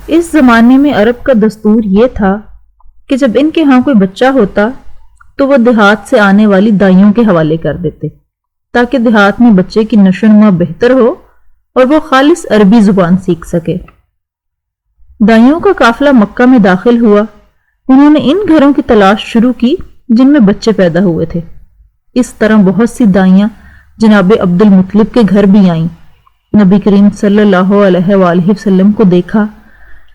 اس زمانے میں عرب کا دستور یہ تھا کہ جب ان کے ہاں کوئی بچہ ہوتا تو وہ دیہات سے آنے والی دائیوں کے حوالے کر دیتے تاکہ دیہات میں بچے کی نشو و نما بہتر ہو اور وہ خالص عربی زبان سیکھ سکے۔ دائیوں کا قافلہ مکہ میں داخل ہوا۔ انہوں نے ان گھروں کی تلاش شروع کی جن میں بچے پیدا ہوئے تھے۔ اس طرح بہت سی دائیاں جناب عبد المطلب کے گھر بھی آئیں۔ نبی کریم صلی اللہ علیہ وآلہ وسلم کو دیکھا،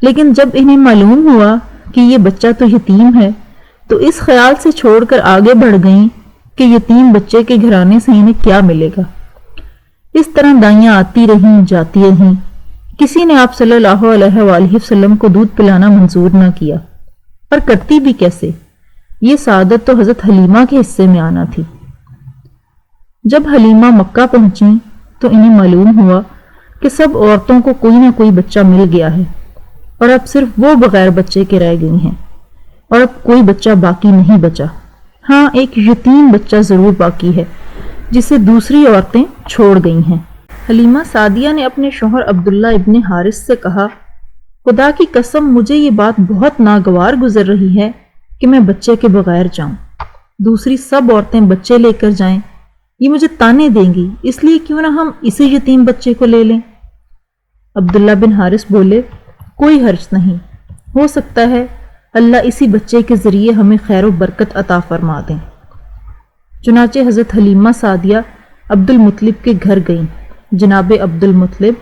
لیکن جب انہیں معلوم ہوا کہ یہ بچہ تو یتیم ہے تو اس خیال سے چھوڑ کر آگے بڑھ گئیں کہ یتیم بچے کے گھرانے سے انہیں کیا ملے گا۔ اس طرح دائیاں آتی رہیں جاتی رہیں۔ کسی نے آپ صلی اللہ علیہ وآلہ وسلم کو دودھ پلانا منظور نہ کیا، اور کرتی بھی کیسے؟ یہ سعادت تو حضرت حلیمہ کے حصے میں آنا تھی۔ جب حلیمہ مکہ پہنچیں تو انہیں معلوم ہوا کہ سب عورتوں کو کوئی نہ کوئی بچہ مل گیا ہے، اور اب صرف وہ بغیر بچے کے رہ گئی ہیں، اور اب کوئی بچہ باقی نہیں بچا۔ ہاں، ایک یتیم بچہ ضرور باقی ہے جسے دوسری عورتیں چھوڑ گئی ہیں۔ حلیمہ سعدیہ نے اپنے شوہر عبداللہ ابن حارث سے کہا، خدا کی قسم مجھے یہ بات بہت ناگوار گزر رہی ہے کہ میں بچے کے بغیر جاؤں۔ دوسری سب عورتیں بچے لے کر جائیں، یہ مجھے تانے دیں گی، اس لیے کیوں نہ ہم اسی یتیم بچے کو لے لیں۔ عبداللہ بن حارث بولے، کوئی حرج نہیں، ہو سکتا ہے اللہ اسی بچے کے ذریعے ہمیں خیر و برکت عطا فرما دیں۔ چنانچہ حضرت حلیمہ سعدیہ عبد المطلب کے گھر گئیں۔ جناب عبد المطلب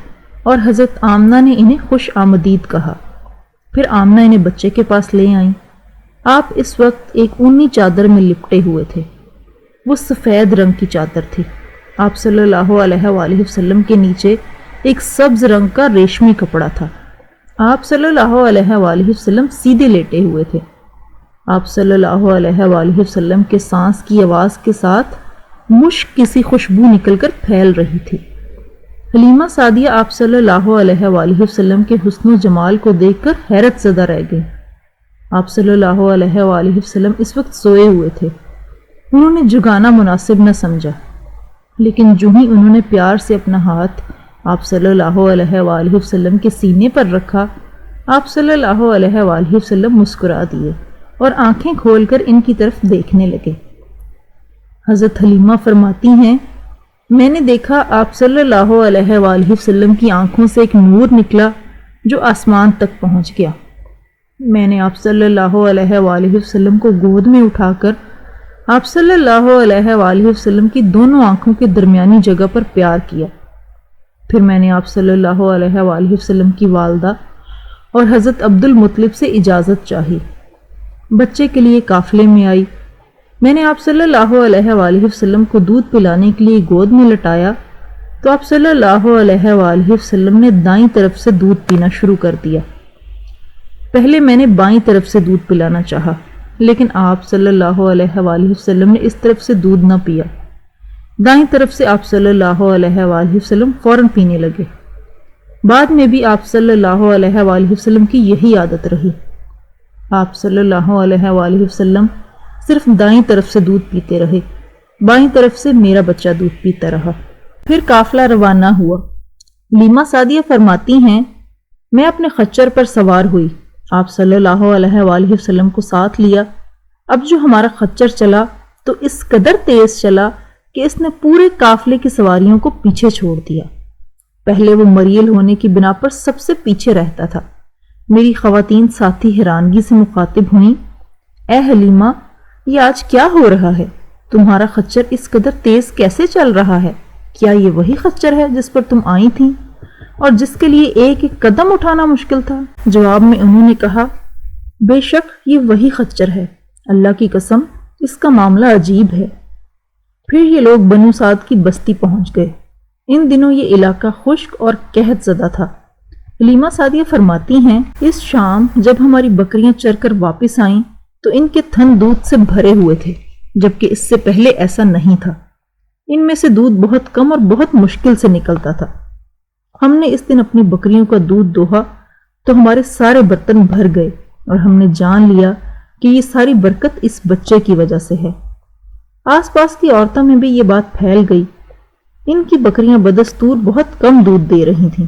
اور حضرت آمنہ نے انہیں خوش آمدید کہا۔ پھر آمنہ انہیں بچے کے پاس لے آئیں۔ آپ اس وقت ایک اونی چادر میں لپٹے ہوئے تھے۔ وہ سفید رنگ کی چادر تھی۔ آپ صلی اللہ علیہ وآلہ وسلم کے نیچے ایک سبز رنگ کا ریشمی کپڑا تھا۔ آپ صلی اللہ علیہ وآلہ وسلم سیدھے لیٹے ہوئے تھے۔ آپ صلی اللہ علیہ وآلہ وسلم کے سانس کی آواز کے ساتھ مشک کسی خوشبو نکل کر پھیل رہی تھی۔ حلیمہ سعدیہ آپ صلی اللہ علیہ وآلہ وسلم کے حسن و جمال کو دیکھ کر حیرت زدہ رہ گئیں۔ آپ صلی اللہ علیہ وآلہ وسلم اس وقت سوئے ہوئے تھے۔ انہوں نے جگانا مناسب نہ سمجھا، لیکن جو ہی انہوں نے پیار سے اپنا ہاتھ آپ صلی اللہ علیہ وآلہ وسلم کے سینے پر رکھا، آپ صلی اللہ علیہ وآلہ وسلم مسکرا دیے اور آنکھیں کھول کر ان کی طرف دیکھنے لگے۔ حضرت حلیمہ فرماتی ہیں، میں نے دیکھا آپ صلی اللہ علیہ وآلہ وسلم کی آنکھوں سے ایک نور نکلا جو آسمان تک پہنچ گیا۔ میں نے آپ صلی اللہ علیہ وآلہ وسلم کو گود میں اٹھا کر آپ صلی اللہ علیہ وآلہ وسلم کی دونوں آنکھوں کے درمیانی جگہ پر پیار کیا۔ پھر میں نے آپ صلی اللہ علیہ وآلہ وسلم کی والدہ اور حضرت عبد المطلب سے اجازت چاہی۔ بچے کے لیے قافلے میں آئی۔ میں نے آپ صلی اللہ علیہ وآلہ وسلم کو دودھ پلانے کے لیے گود میں لٹایا تو آپ صلی اللہ علیہ وآلہ وسلم نے دائیں طرف سے دودھ پینا شروع کر دیا۔ پہلے میں نے بائیں طرف سے دودھ پلانا چاہا، لیکن آپ صلی اللہ علیہ وآلہ وسلم نے اس طرف سے دودھ نہ پیا۔ دائیں طرف سے آپ صلی اللہ علیہ وآلہ وسلم فوراً پینے لگے۔ بعد میں بھی آپ صلی اللہ علیہ وآلہ وسلم کی یہی عادت رہی۔ آپ صلی اللہ علیہ وآلہ وسلم صرف دائیں طرف سے دودھ پیتے رہے، بائیں طرف سے میرا بچہ دودھ پیتا رہا۔ پھر قافلہ روانہ ہوا۔ حلیمہ سعدیہ فرماتی ہیں، میں اپنے خچر پر سوار ہوئی، آپ صلی اللہ علیہ وآلہ وسلم کو ساتھ لیا۔ اب جو ہمارا خچر چلا تو اس قدر تیز چلا کہ اس نے پورے قافلے کی سواریوں کو پیچھے چھوڑ دیا۔ پہلے وہ مریل ہونے کی بنا پر سب سے پیچھے رہتا تھا۔ میری خواتین ساتھی حیرانگی سے مخاطب ہوئیں، اے حلیمہ، یہ آج کیا ہو رہا ہے؟ تمہارا خچر اس قدر تیز کیسے چل رہا ہے؟ کیا یہ وہی خچر ہے جس پر تم آئی تھیں اور جس کے لیے ایک ایک قدم اٹھانا مشکل تھا؟ جواب میں انہوں نے کہا، بے شک یہ وہی خچر ہے، اللہ کی قسم اس کا معاملہ عجیب ہے۔ پھر یہ لوگ بنو سعد کی بستی پہنچ گئے۔ ان دنوں یہ علاقہ خشک اور قحط زدہ تھا۔ حلیمہ سعدیہ فرماتی ہیں، اس شام جب ہماری بکریاں چر کر واپس آئیں تو ان کے تھن دودھ سے بھرے ہوئے تھے، جبکہ اس سے پہلے ایسا نہیں تھا۔ ان میں سے دودھ بہت کم اور بہت مشکل سے نکلتا تھا۔ ہم نے اس دن اپنی بکریوں کا دودھ دوہا تو ہمارے سارے برتن بھر گئے اور ہم نے جان لیا کہ یہ ساری برکت اس بچے کی وجہ سے ہے۔ آس پاس کی عورتوں میں بھی یہ بات پھیل گئی۔ ان کی بکریاں بدستور بہت کم دودھ دے رہی تھیں۔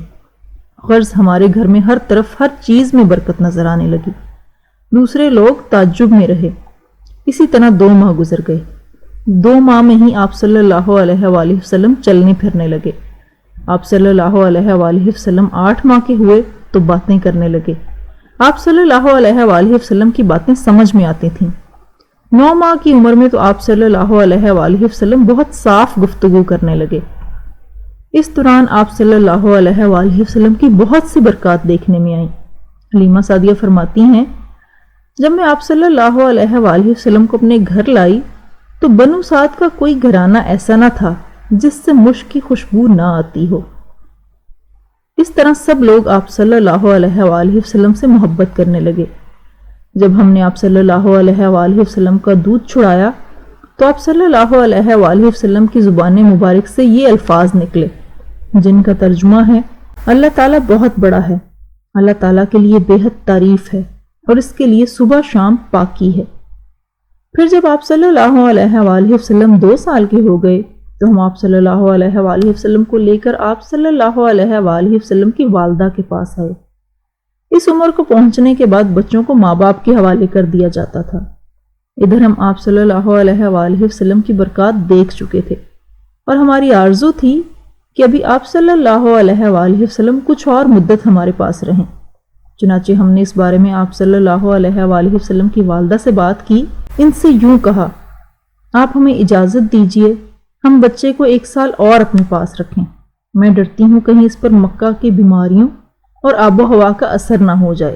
غرض ہمارے گھر میں ہر طرف ہر چیز میں برکت نظر آنے لگی۔ دوسرے لوگ تعجب میں رہے۔ اسی طرح 2 ماہ گزر گئے۔ 2 ماہ میں ہی آپ صلی اللہ علیہ وآلہ وسلم چلنے پھرنے لگے۔ آپ صلی اللہ علیہ وآلہ وسلم 8 ماہ کے ہوئے تو باتیں کرنے لگے۔ آپ صلی اللہ علیہ وآلہ وسلم کی باتیں سمجھ میں آتی تھیں۔ 9 ماہ کی عمر میں تو آپ صلی اللہ علیہ وآلہ وسلم بہت صاف گفتگو کرنے لگے۔ اس دوران آپ صلی اللہ علیہ وآلہ وسلم کی بہت سی برکات دیکھنے میں آئیں۔ حلیمہ سعدیہ فرماتی ہیں، جب میں آپ صلی اللہ علیہ وآلہ وسلم کو اپنے گھر لائی تو بنو سعد کا کوئی گھرانہ ایسا نہ تھا جس سے مشک کی خوشبو نہ آتی ہو۔ اس طرح سب لوگ آپ صلی اللہ علیہ وآلہ وسلم سے محبت کرنے لگے۔ جب ہم نے آپ صلی اللہ علیہ وآلہ وسلم کا دودھ چھڑایا تو آپ صلی اللہ علیہ وآلہ وسلم کی زبان مبارک سے یہ الفاظ نکلے جن کا ترجمہ ہے، اللہ تعالیٰ بہت بڑا ہے، اللہ تعالیٰ کے لیے بے حد تعریف ہے اور اس کے لیے صبح شام پاکی ہے۔ پھر جب آپ صلی اللہ علیہ وآلہ وسلم 2 سال کے ہو گئے تو ہم آپ صلی اللہ علیہ وآلہ وسلم کو لے کر آپ صلی اللہ علیہ وآلہ وسلم کی والدہ کے پاس آئے۔ اس عمر کو پہنچنے کے بعد بچوں کو ماں باپ کے حوالے کر دیا جاتا تھا۔ ادھر ہم آپ صلی اللہ علیہ وآلہ وسلم کی برکات دیکھ چکے تھے اور ہماری آرزو تھی کہ ابھی آپ صلی اللہ علیہ وآلہ وسلم کچھ اور مدت ہمارے پاس رہیں۔ چنانچہ ہم نے اس بارے میں آپ صلی اللہ علیہ وآلہ وسلم کی والدہ سے بات کی۔ ان سے یوں کہا، آپ ہمیں اجازت دیجئے ہم بچے کو 1 سال اور اپنے پاس رکھیں۔ میں ڈرتی ہوں کہیں اس پر مکہ کی بیماریوں اور آب و ہوا کا اثر نہ ہو جائے۔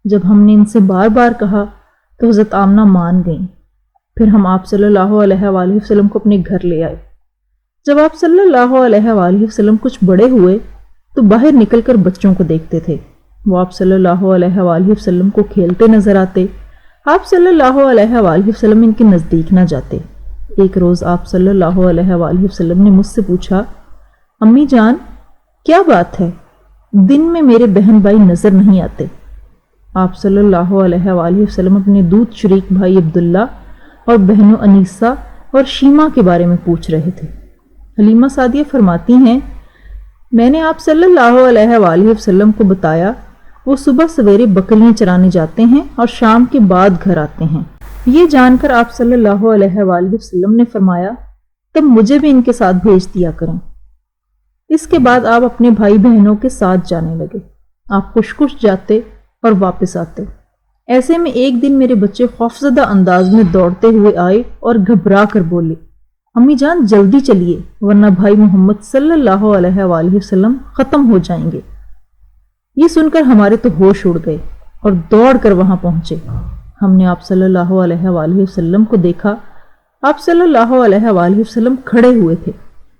جب ہم نے ان سے بار بار کہا تو حضرت آمنہ مان گئیں۔ پھر ہم آپ صلی اللہ علیہ وآلہ وسلم کو اپنے گھر لے آئے۔ جب آپ صلی اللہ علیہ وآلہ وسلم کچھ بڑے ہوئے تو باہر نکل کر بچوں کو دیکھتے تھے۔ وہ آپ صلی اللہ علیہ وآلہ وسلم کو کھیلتے نظر آتے۔ آپ صلی اللہ علیہ وآلہ وسلم ان کے نزدیک نہ جاتے۔ ایک روز آپ صلی اللہ علیہ وآلہ وسلم نے مجھ سے پوچھا، امی جان کیا بات ہے، دن میں میرے بہن بھائی نظر نہیں آتے؟ آپ صلی اللہ علیہ وآلہ وسلم اپنے دودھ شریک بھائی عبداللہ اور بہنوں انیسہ اور شیمہ کے بارے میں پوچھ رہے تھے۔ حلیمہ سعدیہ فرماتی ہیں، میں نے آپ صلی اللہ علیہ وآلہ وسلم کو بتایا وہ صبح سویرے بکریاں چرانے جاتے ہیں اور شام کے بعد گھر آتے ہیں۔ یہ جان کر آپ صلی اللہ علیہ وآلہ وسلم نے فرمایا، تب مجھے بھی ان کے ساتھ بھیج دیا کریں۔ اس کے بعد آپ اپنے بھائی بہنوں کے ساتھ جانے لگے۔ آپ خوش خوش جاتے اور واپس آتے۔ ایسے میں ایک دن میرے بچے خوفزدہ انداز میں دوڑتے ہوئے آئے اور گھبرا کر بولے، امی جان جلدی چلیے ورنہ بھائی محمد صلی اللہ علیہ وآلہ وسلم ختم ہو جائیں گے۔ یہ سن کر ہمارے تو ہوش اڑ گئے اور دوڑ کر وہاں پہنچے۔ ہم نے آپ صلی اللہ علیہ وآلہ وسلم کو دیکھا۔ آپ صلی اللہ علیہ وآلہ وسلم کھڑے ہوئے تھے،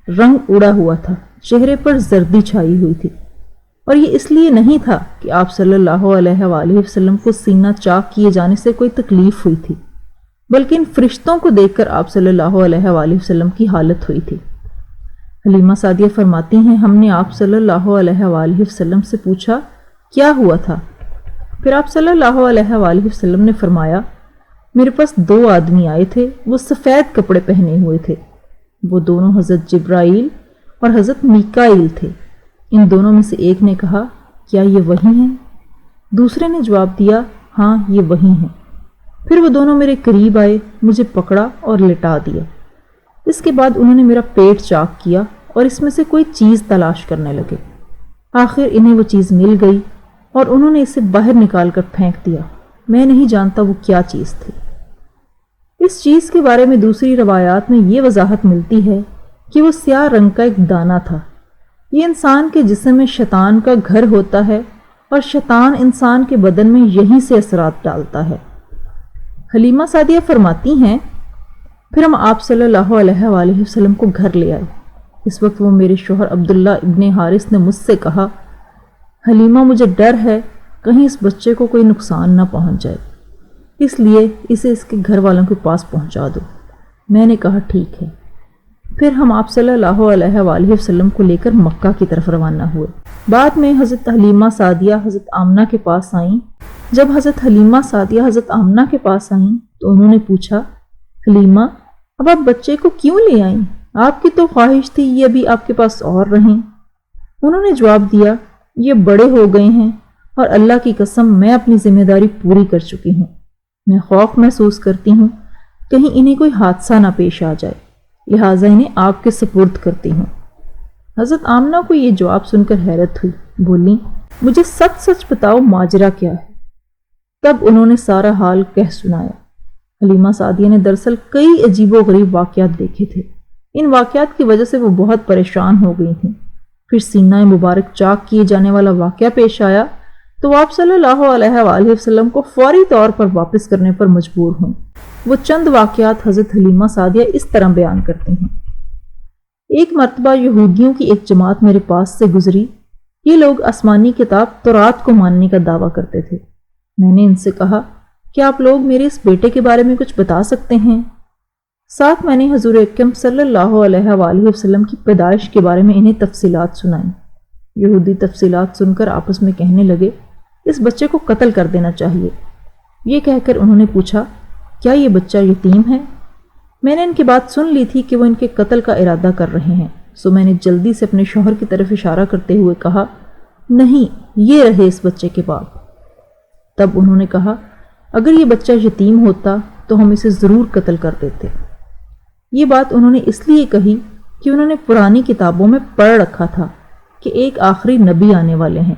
رنگ اڑا ہوا تھا، چہرے پر زردی چھائی ہوئی تھی، اور یہ اس لیے نہیں تھا کہ آپ صلی اللہ علیہ وآلہ وسلم کو سینہ چاک کیے جانے سے کوئی تکلیف ہوئی تھی، بلکہ ان فرشتوں کو دیکھ کر آپ صلی اللہ علیہ وآلہ وسلم کی حالت ہوئی تھی۔ حلیمہ سعدیہ فرماتی ہیں، ہم نے آپ صلی اللہ علیہ وآلہ وسلم سے پوچھا کیا ہوا تھا؟ پھر آپ صلی اللہ علیہ وآلہ وسلم نے فرمایا، میرے پاس 2 آدمی آئے تھے، وہ سفید کپڑے پہنے ہوئے تھے۔ وہ دونوں حضرت جبرائیل اور حضرت میکائیل تھے۔ ان دونوں میں سے ایک نے کہا، کیا یہ وہی ہیں؟ دوسرے نے جواب دیا، ہاں یہ وہی ہیں۔ پھر وہ دونوں میرے قریب آئے، مجھے پکڑا اور لٹا دیا۔ اس کے بعد انہوں نے میرا پیٹ چاک کیا اور اس میں سے کوئی چیز تلاش کرنے لگے۔ آخر انہیں وہ چیز مل گئی اور انہوں نے اسے باہر نکال کر پھینک دیا۔ میں نہیں جانتا وہ کیا چیز تھی۔ اس چیز کے بارے میں دوسری روایات میں یہ وضاحت ملتی ہے کہ وہ سیاہ رنگ کا ایک دانہ تھا۔ یہ انسان کے جسم میں شیطان کا گھر ہوتا ہے اور شیطان انسان کے بدن میں یہیں سے اثرات ڈالتا ہے۔ حلیمہ سعدیہ فرماتی ہیں، پھر ہم آپ صلی اللہ علیہ وآلہ وسلم کو گھر لے آئے۔ اس وقت وہ میرے شوہر عبداللہ ابن حارث نے مجھ سے کہا، حلیمہ مجھے ڈر ہے کہیں اس بچے کو کوئی نقصان نہ پہنچ جائے، اس لیے اسے اس کے گھر والوں کے پاس پہنچا دو۔ میں نے کہا ٹھیک ہے۔ پھر ہم آپ صلی اللہ علیہ وآلہ وسلم کو لے کر مکہ کی طرف روانہ ہوئے۔ بعد میں حضرت حلیمہ سعدیہ حضرت آمنہ کے پاس آئیں۔ جب حضرت حلیمہ سعدیہ حضرت آمنہ کے پاس آئیں تو انہوں نے پوچھا، حلیمہ اب آپ بچے کو کیوں لے آئیں؟ آپ کی تو خواہش تھی یہ ابھی آپ کے پاس اور رہیں۔ انہوں نے جواب دیا، یہ بڑے ہو گئے ہیں اور اللہ کی قسم میں اپنی ذمہ داری پوری کر چکی ہوں۔ میں خوف محسوس کرتی ہوں کہیں انہیں کوئی حادثہ نہ پیش آ جائے، لہٰذا انہیں آپ کے سپرد کرتی ہوں۔ حضرت آمنہ کو یہ جواب سن کر حیرت ہوئی، بولی مجھے سچ سچ بتاؤ ماجرا کیا ہے؟ تب انہوں نے سارا حال کہہ سنایا۔ حلیمہ سعدیہ نے دراصل کئی عجیب و غریب واقعات دیکھے تھے۔ ان واقعات کی وجہ سے وہ بہت پریشان ہو گئی تھیں۔ پھر سینہ مبارک چاک کیے جانے والا واقعہ پیش آیا تو آپ صلی اللہ علیہ وآلہ وسلم کو فوری طور پر واپس کرنے پر مجبور ہوں۔ وہ چند واقعات حضرت حلیمہ سعدیہ اس طرح بیان کرتی ہیں۔ ایک مرتبہ یہودیوں کی ایک جماعت میرے پاس سے گزری۔ یہ لوگ آسمانی کتاب تورات کو ماننے کا دعویٰ کرتے تھے۔ میں نے ان سے کہا کہ آپ لوگ میرے اس بیٹے کے بارے میں کچھ بتا سکتے ہیں؟ ساتھ میں نے حضور اکرم صلی اللہ علیہ وآلہ وسلم کی پیدائش کے بارے میں انہیں تفصیلات سنائیں۔ یہودی تفصیلات سن کر آپس میں کہنے لگے اس بچے کو قتل کر دینا چاہیے۔ یہ کہہ کر انہوں نے پوچھا کیا یہ بچہ یتیم ہے؟ میں نے ان کی بات سن لی تھی کہ وہ ان کے قتل کا ارادہ کر رہے ہیں، سو میں نے جلدی سے اپنے شوہر کی طرف اشارہ کرتے ہوئے کہا نہیں، یہ رہے اس بچے کے باپ۔ تب انہوں نے کہا اگر یہ بچہ یتیم ہوتا تو ہم اسے ضرور قتل کر دیتے۔ یہ بات انہوں نے اس لیے کہی کہ انہوں نے پرانی کتابوں میں پڑھ رکھا تھا کہ ایک آخری نبی آنے والے ہیں،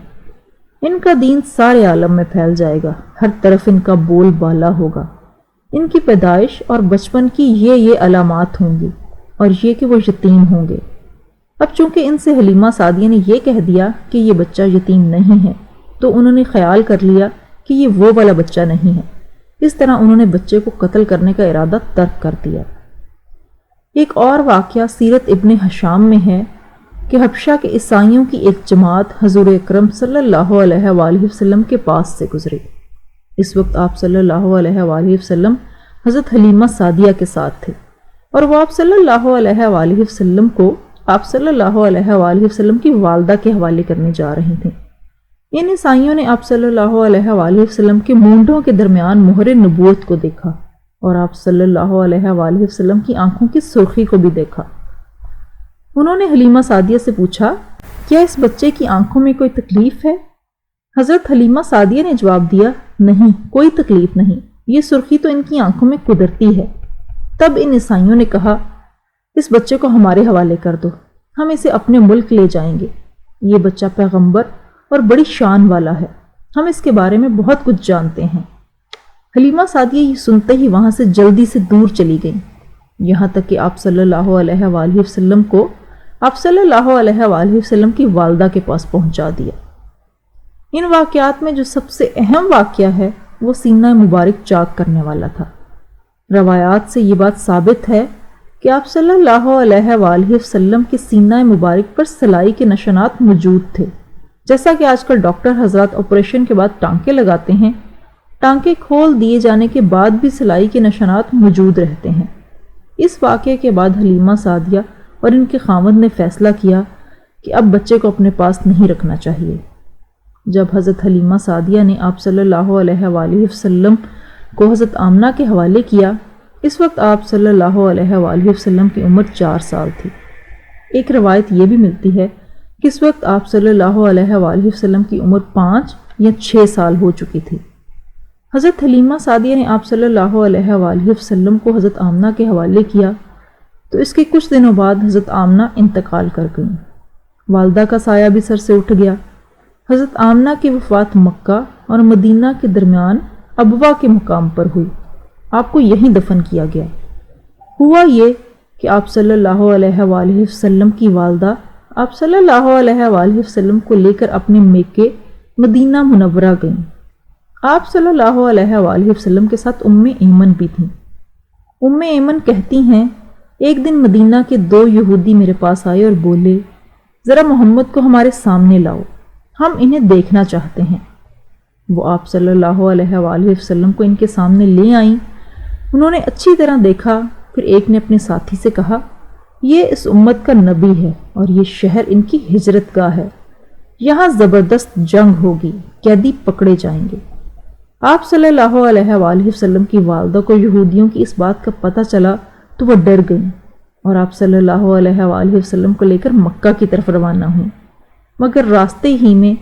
ان کا دین سارے عالم میں پھیل جائے گا، ہر طرف ان کا بول بالا ہوگا، ان کی پیدائش اور بچپن کی یہ علامات ہوں گی اور یہ کہ وہ یتیم ہوں گے۔ اب چونکہ ان سے حلیمہ سعدیہ نے یہ کہہ دیا کہ یہ بچہ یتیم نہیں ہے تو انہوں نے خیال کر لیا کہ یہ وہ والا بچہ نہیں ہے۔ اس طرح انہوں نے بچے کو قتل کرنے کا ارادہ ترک کر دیا۔ ایک اور واقعہ سیرت ابن ہشام میں ہے کہ حبشہ کے عیسائیوں کی ایک جماعت حضور اکرم صلی اللہ علیہ وآلہ وسلم کے پاس سے گزری۔ اس وقت آپ صلی اللہ علیہ وآلہ وسلم حضرت حلیمہ سعدیہ کے ساتھ تھے اور وہ آپ صلی اللہ علیہ وآلہ وسلم کو آپ صلی اللہ علیہ وآلہ وسلم کی والدہ کے حوالے کرنے جا رہے تھے۔ ان عیسائیوں نے آپ صلی اللہ علیہ وآلہ وسلم کے مونڈوں کے درمیان مہر نبوت کو دیکھا اور آپ صلی اللہ علیہ وآلہ وسلم کی آنکھوں کی سرخی کو بھی دیکھا۔ انہوں نے حلیمہ سعدیہ سے پوچھا کیا اس بچے کی آنکھوں میں کوئی تکلیف ہے؟ حضرت حلیمہ سعدیہ نے جواب دیا نہیں، کوئی تکلیف نہیں، یہ سرخی تو ان کی آنکھوں میں قدرتی ہے۔ تب ان عیسائیوں نے کہا اس بچے کو ہمارے حوالے کر دو، ہم اسے اپنے ملک لے جائیں گے۔ یہ بچہ پیغمبر اور بڑی شان والا ہے، ہم اس کے بارے میں بہت کچھ جانتے ہیں۔ حلیمہ سعدیہ یہ سنتے ہی وہاں سے جلدی سے دور چلی گئیں، یہاں تک کہ آپ صلی اللہ علیہ وآلہ وسلم کو آپ صلی اللہ علیہ وآلہ وسلم کی والدہ کے پاس پہنچا دیا۔ ان واقعات میں جو سب سے اہم واقعہ ہے وہ سینہ مبارک چاک کرنے والا تھا۔ روایات سے یہ بات ثابت ہے کہ آپ صلی اللہ علیہ وآلہ وسلم کے سینہ مبارک پر سلائی کے نشانات موجود تھے، جیسا کہ آج کل ڈاکٹر حضرات آپریشن کے بعد ٹانکے لگاتے ہیں۔ ٹانکے کھول دیے جانے کے بعد بھی سلائی کے نشانات موجود رہتے ہیں۔ اس واقعے کے بعد حلیمہ سعدیہ اور ان کے خاوند نے فیصلہ کیا کہ اب بچے کو اپنے پاس نہیں رکھنا چاہیے۔ جب حضرت حلیمہ سعدیہ نے آپ صلی اللہ علیہ وآلہ وسلم کو حضرت آمنہ کے حوالے کیا، اس وقت آپ صلی اللہ علیہ وآلہ وسلم کی عمر 4 سال تھی۔ ایک روایت یہ بھی ملتی ہے کہ اس وقت آپ صلی اللہ علیہ وآلہ وسلم کی عمر 5 یا 6 سال ہو چکی تھی۔ حضرت حلیمہ سعدیہ نے آپ صلی اللہ علیہ وآلہ وسلم کو حضرت آمنہ کے حوالے کیا تو اس کے کچھ دنوں بعد حضرت آمنہ انتقال کر گئیں۔ والدہ کا سایہ بھی سر سے اٹھ گیا۔ حضرت آمنہ کی وفات مکہ اور مدینہ کے درمیان ابوا کے مقام پر ہوئی۔ آپ کو یہیں دفن کیا گیا۔ ہوا یہ کہ آپ صلی اللہ علیہ وآلہ وسلم کی والدہ آپ صلی اللہ علیہ وآلہ وسلم کو لے کر اپنے میکے مدینہ منورہ گئیں۔ آپ صلی اللہ علیہ وآلہ وسلم کے ساتھ ایمن بھی تھیں۔ ایمن کہتی ہیں ایک دن مدینہ کے 2 یہودی میرے پاس آئے اور بولے ذرا محمد کو ہمارے سامنے لاؤ، ہم انہیں دیکھنا چاہتے ہیں۔ وہ آپ صلی اللہ علیہ وآلہ وسلم کو ان کے سامنے لے آئیں۔ انہوں نے اچھی طرح دیکھا، پھر ایک نے اپنے ساتھی سے کہا یہ اس امت کا نبی ہے اور یہ شہر ان کی ہجرت گاہ ہے، یہاں زبردست جنگ ہوگی، قیدی پکڑے جائیں گے۔ آپ صلی اللہ علیہ وآلہ وسلم کی والدہ کو یہودیوں کی اس بات کا پتہ چلا تو وہ ڈر گئیں اور آپ صلی اللہ علیہ وآلہ وسلم کو لے کر مکہ کی طرف روانہ ہوئیں۔ مگر راستے ہی میں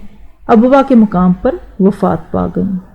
ابوا کے مقام پر وفات پا گئیں۔